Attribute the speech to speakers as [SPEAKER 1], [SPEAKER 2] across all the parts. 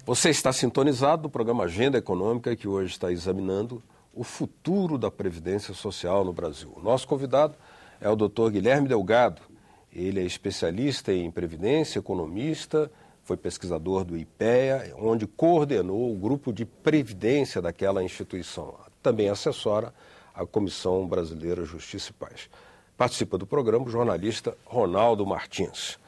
[SPEAKER 1] Você está sintonizado no programa Agenda Econômica, que hoje está examinando o futuro da Previdência Social no Brasil. O nosso convidado é o Dr. Guilherme Delgado. Ele é especialista em Previdência, economista, foi pesquisador do IPEA, onde coordenou o grupo de Previdência daquela instituição. Também assessora a Comissão Brasileira Justiça e Paz. Participa do programa o jornalista Ronaldo Martins.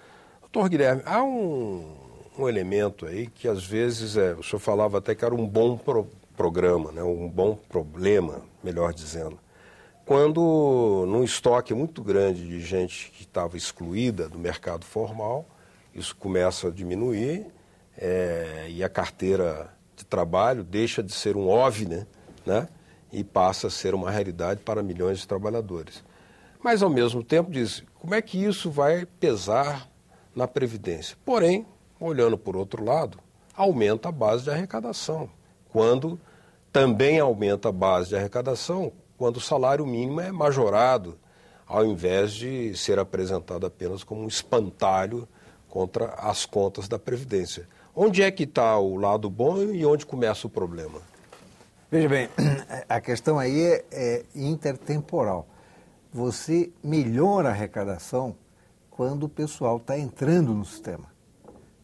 [SPEAKER 1] Doutor Guilherme, há um elemento aí que às vezes, o senhor falava até que era um bom programa, né? Um bom problema, melhor dizendo. Quando num estoque muito grande de gente que estava excluída do mercado formal, isso começa a diminuir e a carteira de trabalho deixa de ser um OVNI, né? E passa a ser uma realidade para milhões de trabalhadores. Mas, ao mesmo tempo, diz, como é que isso vai pesar na Previdência? Porém, olhando por outro lado, aumenta a base de arrecadação. Quando também aumenta a base de arrecadação, quando o salário mínimo é majorado, ao invés de ser apresentado apenas como um espantalho contra as contas da Previdência. Onde é que está o lado bom e onde começa o problema?
[SPEAKER 2] Veja bem, a questão aí é intertemporal. Você melhora a arrecadação quando o pessoal está entrando no sistema.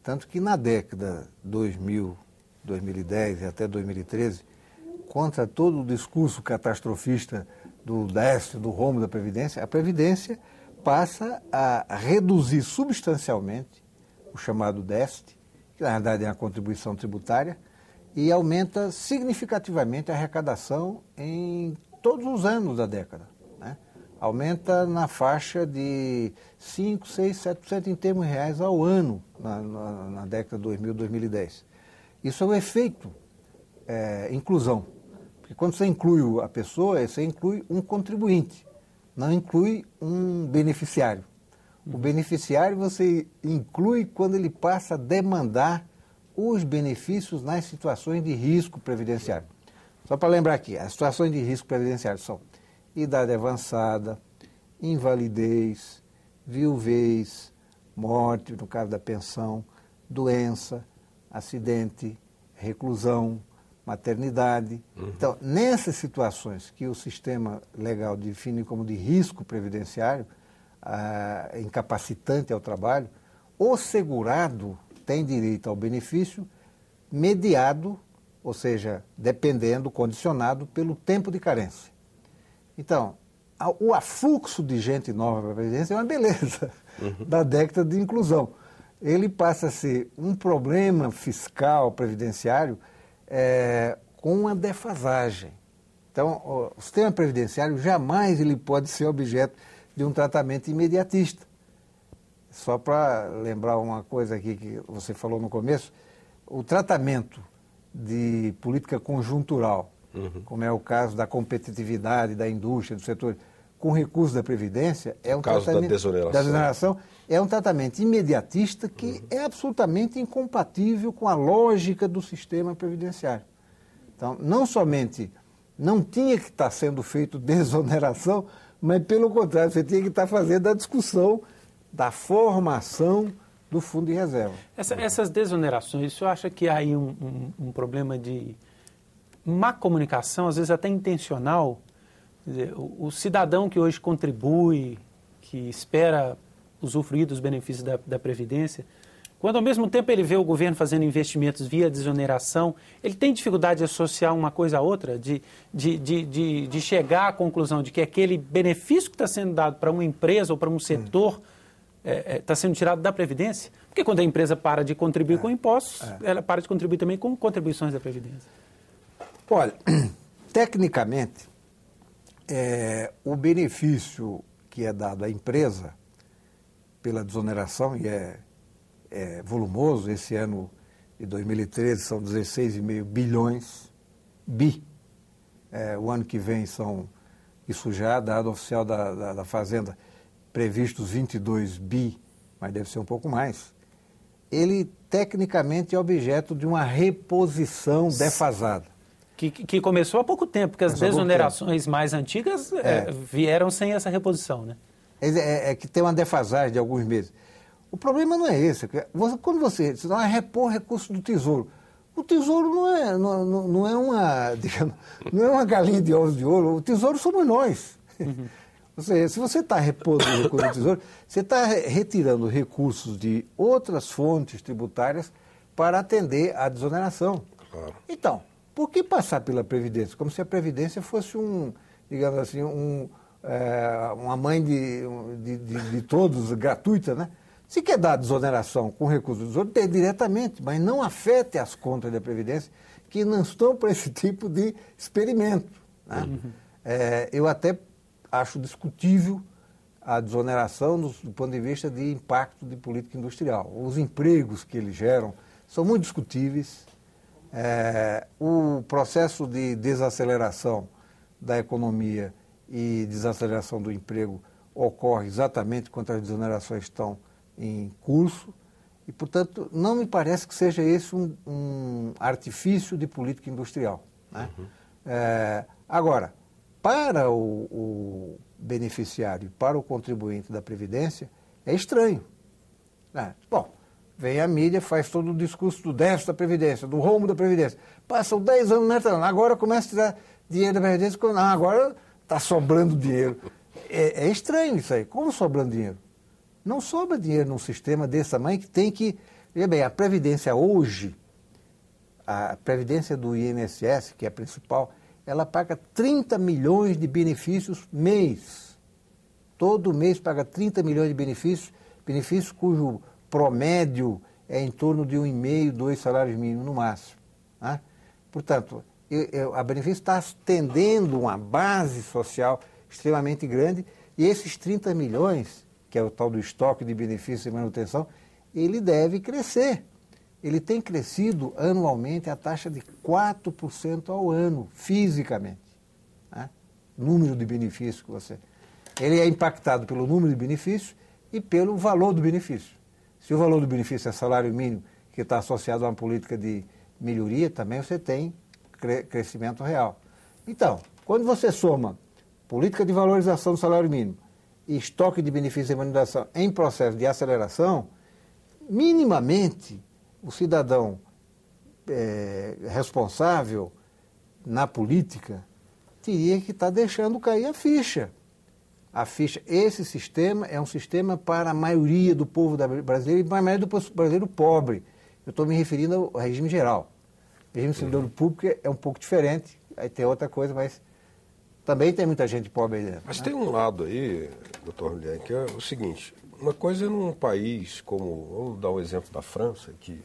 [SPEAKER 2] Tanto que na década 2000, 2010 e até 2013, contra todo o discurso catastrofista do déficit, do rombo da Previdência, a Previdência passa a reduzir substancialmente o chamado déficit, que na verdade é a contribuição tributária, e aumenta significativamente a arrecadação em todos os anos da década. Né? Aumenta na faixa de 5%, 6%, 7% em termos reais ao ano na década de 2000, 2010. Isso é um efeito inclusão. Porque quando você inclui a pessoa, você inclui um contribuinte, não inclui um beneficiário. O beneficiário você inclui quando ele passa a demandar os benefícios nas situações de risco previdenciário. Só para lembrar aqui, as situações de risco previdenciário são idade avançada, invalidez, viuvez, morte, no caso da pensão, doença, acidente, reclusão, maternidade. Então, nessas situações que o sistema legal define como de risco previdenciário, incapacitante ao trabalho, o segurado tem direito ao benefício mediado, ou seja, dependendo, condicionado pelo tempo de carência. Então, o afluxo de gente nova para a Previdência é uma beleza da década de inclusão. Ele passa a ser um problema fiscal previdenciário com uma defasagem. Então, o sistema previdenciário jamais ele pode ser objeto de um tratamento imediatista. Só para lembrar uma coisa aqui que você falou no começo, o tratamento de política conjuntural, como é o caso da competitividade da indústria, do setor, com recursos da Previdência, é um tratamento da desoneração, é um tratamento imediatista que é absolutamente incompatível com a lógica do sistema previdenciário. Então, não somente não tinha que estar sendo feito desoneração, mas, pelo contrário, você tinha que estar fazendo a discussão da formação do fundo de reserva.
[SPEAKER 3] Essas desonerações, o senhor acha que há aí um problema de má comunicação, às vezes até intencional? Quer dizer, o cidadão que hoje contribui, que espera usufruir dos benefícios da Previdência, quando ao mesmo tempo ele vê o governo fazendo investimentos via desoneração, ele tem dificuldade de associar uma coisa a outra, de chegar à conclusão de que aquele benefício que está sendo dado para uma empresa ou para um setor está sendo tirado da Previdência? Porque quando a empresa para de contribuir com impostos, ela para de contribuir também com contribuições da Previdência.
[SPEAKER 2] Olha, tecnicamente, o benefício que é dado à empresa pela desoneração, e é volumoso, esse ano de 2013 são 16,5 bilhões, o ano que vem são, isso já, dado oficial da Fazenda, previstos 22 bi, mas deve ser um pouco mais. Ele, tecnicamente, é objeto de uma reposição defasada.
[SPEAKER 3] Que começou há pouco tempo, porque as desonerações mais antigas vieram sem essa reposição, né?
[SPEAKER 2] É que tem uma defasagem de alguns meses. O problema não é esse. Quando você vai repor recursos do Tesouro, O tesouro não é uma, digamos, não é uma galinha de ovos de ouro. O tesouro somos nós. Uhum. Ou seja, se você está repondo o recurso do tesouro, você está retirando recursos de outras fontes tributárias para atender à desoneração.
[SPEAKER 1] Claro.
[SPEAKER 2] Então, por que passar pela Previdência? Como se a Previdência fosse digamos assim, uma mãe de todos, gratuita, né? Se quer dar desoneração com recursos do tesouro, dê diretamente, mas não afete as contas da Previdência, que não estão para esse tipo de experimento. Né? Uhum. Eu até acho discutível a desoneração do ponto de vista de impacto de política industrial. Os empregos que eles geram são muito discutíveis. O processo de desaceleração da economia e desaceleração do emprego ocorre exatamente quando as desonerações estão em curso e, portanto, não me parece que seja esse um artifício de política industrial. Né? Uhum. Agora, para o beneficiário, para o contribuinte da Previdência, é estranho. Bom, vem a mídia, faz todo o discurso do déficit da Previdência, do rombo da Previdência. Passam 10 anos metendo, agora começa a tirar dinheiro da Previdência, agora está sobrando dinheiro. É estranho isso aí. Como sobrando dinheiro? Não sobra dinheiro num sistema desse tamanho que tem que... Veja bem, a Previdência hoje, a Previdência do INSS, que é a principal, ela paga 30 milhões de benefícios mês. Todo mês paga 30 milhões de benefícios cujo promédio é em torno de 1,5, 2 salários mínimos no máximo. Né? Portanto, a benefício está tendendo uma base social extremamente grande e esses 30 milhões, que é o tal do estoque de benefícios e manutenção, ele deve crescer. Ele tem crescido anualmente a taxa de 4% ao ano, fisicamente. Né? Número de benefícios que você... Ele é impactado pelo número de benefícios e pelo valor do benefício. Se o valor do benefício é salário mínimo, que está associado a uma política de melhoria, também você tem crescimento real. Então, quando você soma política de valorização do salário mínimo e estoque de benefícios e manutenção em processo de aceleração, minimamente o cidadão responsável na política teria que estar deixando cair a ficha. Esse sistema é um sistema para a maioria do povo brasileiro e para a maioria do brasileiro pobre. Eu estou me referindo ao regime geral. O regime servidor público é um pouco diferente, aí tem outra coisa, mas também tem muita gente pobre aí dentro.
[SPEAKER 1] Mas
[SPEAKER 2] né?
[SPEAKER 1] tem um lado aí, doutor Guilherme, que é o seguinte, uma coisa é num país como, vamos dar o exemplo da França, que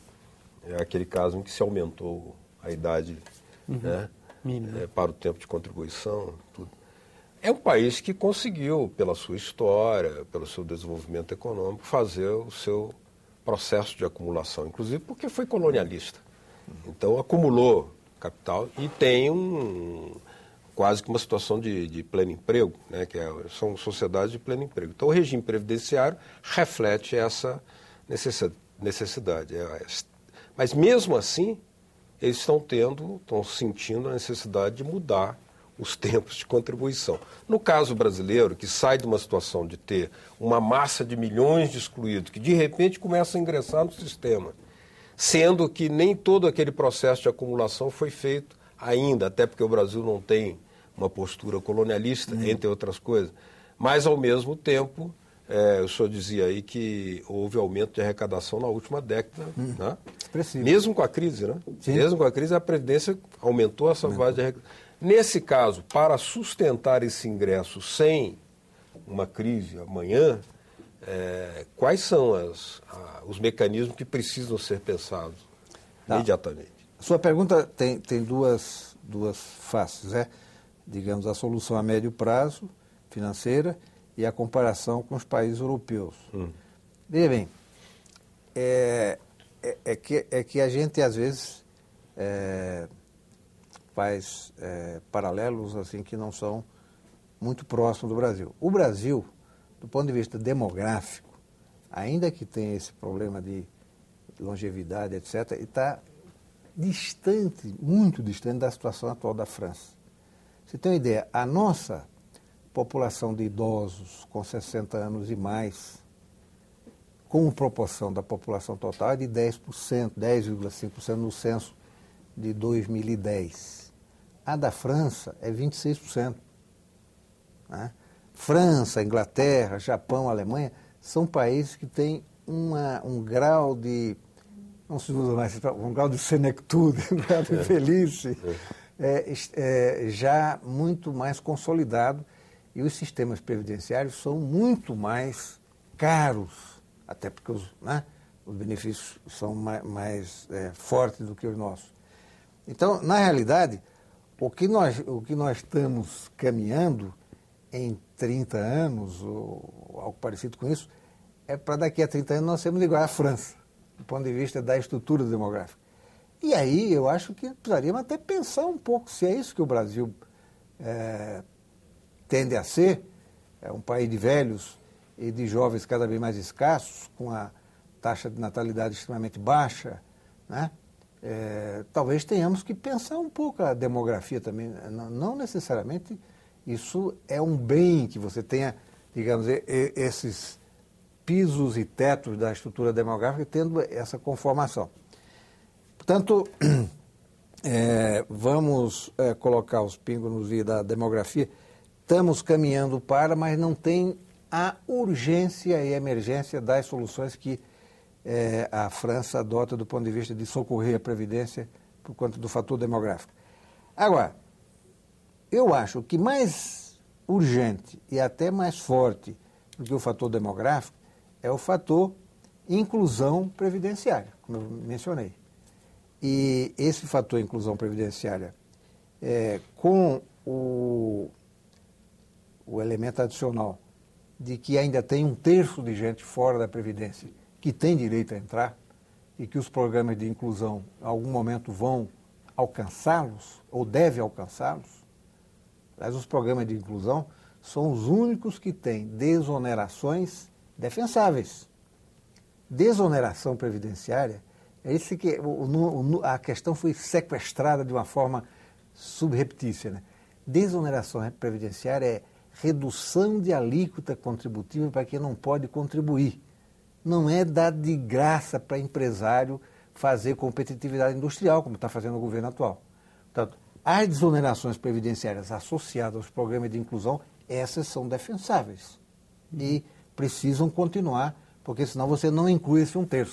[SPEAKER 1] é aquele caso em que se aumentou a idade né, para o tempo de contribuição, tudo. É um país que conseguiu, pela sua história, pelo seu desenvolvimento econômico, fazer o seu processo de acumulação, inclusive porque foi colonialista. Então, acumulou capital e tem quase que uma situação de pleno emprego, né, são sociedades de pleno emprego. Então, o regime previdenciário reflete essa necessidade. Mas, mesmo assim, eles estão sentindo a necessidade de mudar os tempos de contribuição. No caso brasileiro, que sai de uma situação de ter uma massa de milhões de excluídos, que de repente começa a ingressar no sistema, sendo que nem todo aquele processo de acumulação foi feito ainda, até porque o Brasil não tem uma postura colonialista, entre outras coisas. Mas, ao mesmo tempo, o senhor dizia aí que houve aumento de arrecadação na última década. Né?
[SPEAKER 2] Expressivo.
[SPEAKER 1] Mesmo com a crise, né?
[SPEAKER 2] Sim.
[SPEAKER 1] Mesmo com a crise, a Previdência aumentou essa base de arrecadação. Nesse caso, para sustentar esse ingresso sem uma crise amanhã, quais são os mecanismos que precisam ser pensados imediatamente?
[SPEAKER 2] A sua pergunta tem duas faces, né? Digamos, a solução a médio prazo, financeira, e a comparação com os países europeus. Veja bem, que a gente, às vezes, faz paralelos assim que não são muito próximos do Brasil. O Brasil, do ponto de vista demográfico, ainda que tenha esse problema de longevidade, etc., está distante, muito distante da situação atual da França. Você tem uma ideia, a nossa população de idosos com 60 anos e mais, como proporção da população total, é de 10%, 10,5% no censo de 2010. A da França é 26%. Né? França, Inglaterra, Japão, Alemanha são países que têm um grau de, não se usa mais, um grau de senectude, um grau de velhice, já muito mais consolidado, e os sistemas previdenciários são muito mais caros, até porque os benefícios são mais fortes do que os nossos. Então, na realidade, o que nós estamos caminhando em 30 anos, ou algo parecido com isso, é para daqui a 30 anos nós sermos igual à França, do ponto de vista da estrutura demográfica. E aí eu acho que precisaríamos até pensar um pouco se é isso que o Brasil tende a ser, um país de velhos e de jovens cada vez mais escassos, com a taxa de natalidade extremamente baixa, né? Talvez tenhamos que pensar um pouco a demografia também, não necessariamente isso é um bem que você tenha, digamos, esses pisos e tetos da estrutura demográfica tendo essa conformação. Portanto, vamos colocar os pingos nos i da demografia. Estamos caminhando para, mas não tem a urgência e emergência das soluções que a França adota do ponto de vista de socorrer a Previdência por conta do fator demográfico. Agora, eu acho que mais urgente e até mais forte do que o fator demográfico é o fator inclusão previdenciária, como eu mencionei. E esse fator inclusão previdenciária, com o elemento adicional de que ainda tem 1/3 de gente fora da Previdência que tem direito a entrar e que os programas de inclusão, em algum momento, vão alcançá-los ou devem alcançá-los. Mas os programas de inclusão são os únicos que têm desonerações defensáveis. Desoneração previdenciária é isso que a questão foi sequestrada de uma forma subreptícia, né? Desoneração previdenciária é redução de alíquota contributiva para quem não pode contribuir. Não é dar de graça para empresário fazer competitividade industrial, como está fazendo o governo atual. Portanto, as desonerações previdenciárias associadas aos programas de inclusão, essas são defensáveis e precisam continuar, porque senão você não inclui esse 1/3.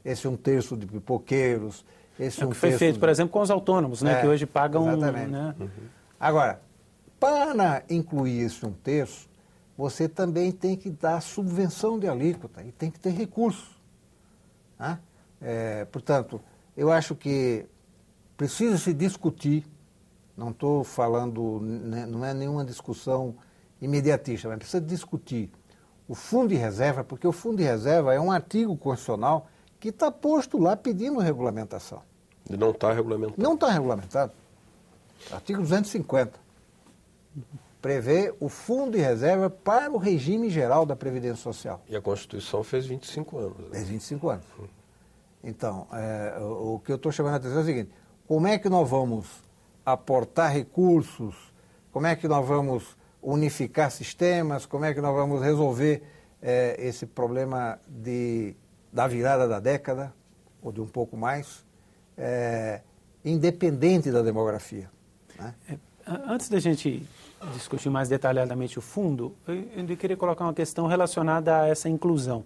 [SPEAKER 2] Esse 1/3 de pipoqueiros, esse 1/3...
[SPEAKER 3] que foi feito, por exemplo, com os autônomos, né, que hoje pagam...
[SPEAKER 2] Exatamente.
[SPEAKER 3] Né?
[SPEAKER 2] Agora, para incluir esse 1/3, você também tem que dar subvenção de alíquota e tem que ter recursos. Né? Portanto, eu acho que precisa se discutir, não estou falando, né, não é nenhuma discussão imediatista, mas precisa discutir o fundo de reserva, porque o fundo de reserva é um artigo constitucional que está posto lá pedindo regulamentação.
[SPEAKER 1] E não está regulamentado.
[SPEAKER 2] Não está regulamentado. Artigo 250. Prevê o fundo de reserva para o regime geral da Previdência Social.
[SPEAKER 1] E a Constituição fez 25 anos. Né?
[SPEAKER 2] Fez 25 anos. Então, o que eu estou chamando a atenção é o seguinte: como é que nós vamos aportar recursos? Como é que nós vamos unificar sistemas? Como é que nós vamos resolver esse problema da virada da década, ou de um pouco mais, independente da demografia? Né?
[SPEAKER 3] Antes da gente discutir mais detalhadamente o fundo, eu queria colocar uma questão relacionada a essa inclusão.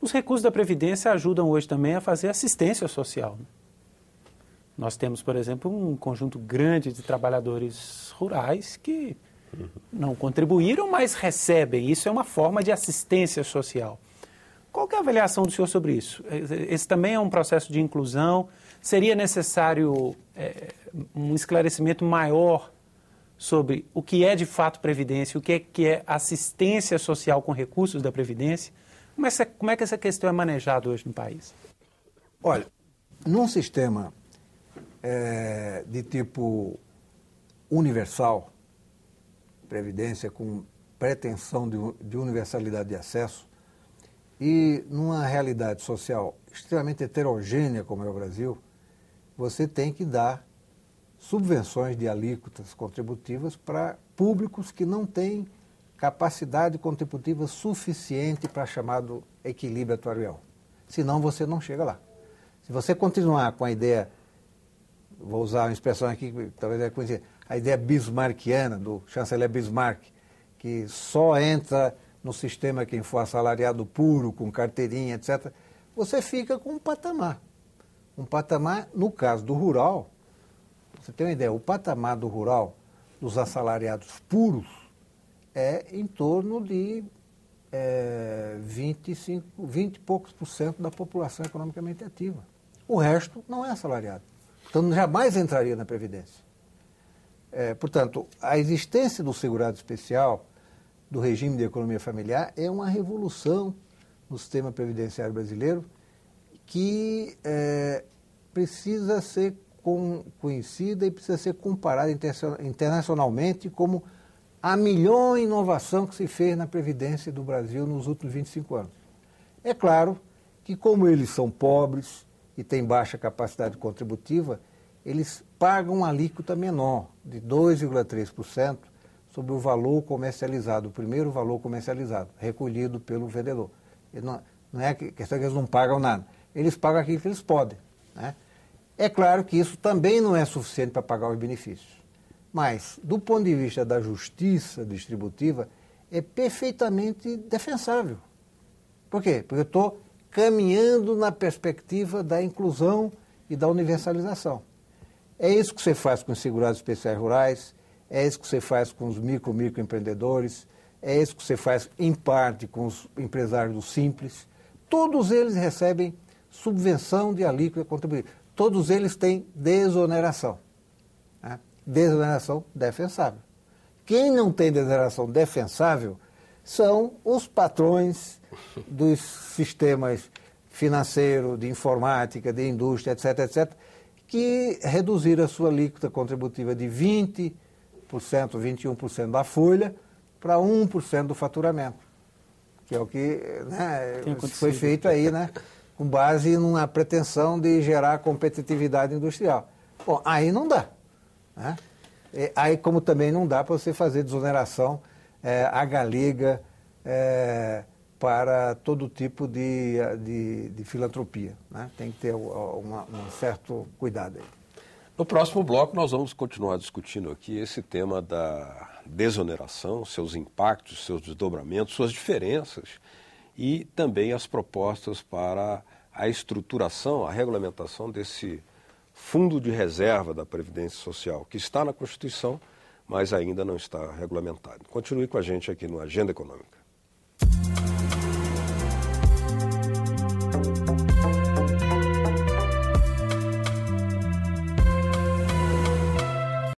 [SPEAKER 3] Os recursos da Previdência ajudam hoje também a fazer assistência social. Nós temos, por exemplo, um conjunto grande de trabalhadores rurais que não contribuíram, mas recebem. Isso é uma forma de assistência social. Qual que é a avaliação do senhor sobre isso? Esse também é um processo de inclusão? Seria necessário um esclarecimento maior sobre o que é de fato Previdência, o que é assistência social com recursos da Previdência? Como é que essa questão é manejada hoje no país?
[SPEAKER 2] Olha, num sistema de tipo universal, Previdência com pretensão de universalidade de acesso, e numa realidade social extremamente heterogênea como é o Brasil, você tem que dar subvenções de alíquotas contributivas para públicos que não têm capacidade contributiva suficiente para chamado equilíbrio atuarial. Senão você não chega lá. Se você continuar com a ideia vou usar uma expressão aqui que talvez é conhecida, a ideia bismarckiana do chanceler Bismarck, que só entra no sistema quem for assalariado puro, com carteirinha, etc., você fica com um patamar. Um patamar, no caso do rural, você tem uma ideia, o patamar do rural, dos assalariados puros, é em torno de 20 e poucos por cento da população economicamente ativa. O resto não é assalariado. Então, jamais entraria na Previdência. Portanto, a existência do segurado especial, do regime de economia familiar, é uma revolução no sistema previdenciário brasileiro que precisa ser conhecida e precisa ser comparada internacionalmente como a melhor inovação que se fez na Previdência do Brasil nos últimos 25 anos. É claro que, como eles são pobres e têm baixa capacidade contributiva, eles pagam uma alíquota menor, de 2,3%, sobre o valor comercializado, o primeiro valor comercializado, recolhido pelo vendedor. Não é questão que eles não pagam nada, eles pagam aquilo que eles podem, né? É claro que isso também não é suficiente para pagar os benefícios, mas, do ponto de vista da justiça distributiva, é perfeitamente defensável. Por quê? Porque eu estou caminhando na perspectiva da inclusão e da universalização. É isso que você faz com os segurados especiais rurais, é isso que você faz com os microempreendedores, é isso que você faz, em parte, com os empresários do Simples. Todos eles recebem subvenção de alíquota contributiva. Todos eles têm desoneração. Né? Desoneração defensável. Quem não tem desoneração defensável são os patrões dos sistemas financeiros, de informática, de indústria, etc., etc., que reduziram a sua alíquota contributiva de 20%, 21% da folha para 1% do faturamento, que é o que, né, foi feito aí, né, com base numa pretensão de gerar competitividade industrial. Bom, aí não dá. Né? Aí, como também não dá para você fazer desoneração à galega para todo tipo de filantropia. Né? Tem que ter um certo cuidado aí.
[SPEAKER 1] No próximo bloco, nós vamos continuar discutindo aqui esse tema da desoneração, seus impactos, seus desdobramentos, suas diferenças e também as propostas para a estruturação, a regulamentação desse fundo de reserva da Previdência Social, que está na Constituição, mas ainda não está regulamentado. Continue com a gente aqui no Agenda Econômica.